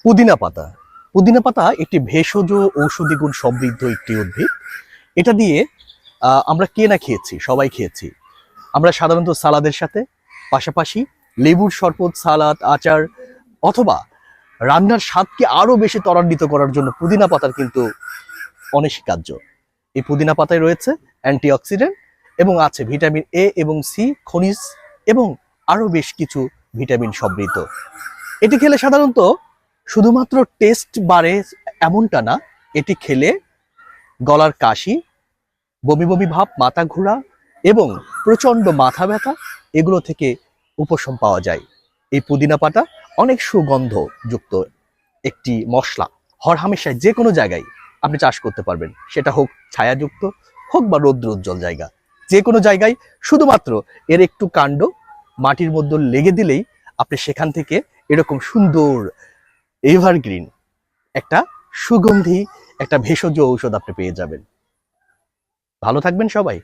পুদিনা পাতা। পুদিনা পাতা একটি ভেষজ ঔষধি গুণ সমৃদ্ধ একটি উদ্ভিদ। এটা দিয়ে আমরা কে না খেয়েছি, সবাই খেয়েছি। আমরা সাধারণত সালাদের সাথে, পাশাপাশি লেবুর শরবত, সালাদ, আচার অথবা রান্নার স্বাদকে আরো বেশি ত্বরান্বিত করার জন্য পুদিনা পাতার কিন্তু অনস্বীকার্য। এই পুদিনা পাতায় রয়েছে অ্যান্টিঅক্সিডেন্ট এবং আছে ভিটামিন এ এবং সি, খনিজ এবং আরো বেশ কিছু ভিটামিন সমৃদ্ধ। এটি খেলে সাধারণত শুধুমাত্র টেস্ট বাড়ে এমনটা না, এটি খেলে গলার কাশি, বমি বমি ভাব, মাথা ঘোরা এবং প্রচন্ড মাথা ব্যথা এগুলো থেকে উপশম পাওয়া যায়। এই পুদিনা পাতা অনেক সুগন্ধ যুক্ত একটি মশলা। হরহামেশায় যে কোনো জায়গায় আপনি চাষ করতে পারবেন, সেটা হোক ছায়াযুক্ত, হোক বা রৌদ্র উজ্জ্বল জায়গা। যে কোনো জায়গায় শুধুমাত্র এর একটু কাণ্ড মাটির মধ্যে লেগে দিলেই আপনি সেখান থেকে এরকম সুন্দর এভারগ্রিন একটা সুগন্ধি, একটা ভেষজ ঔষধ আপনি পেয়ে যাবেন। ভালো থাকবেন সবাই।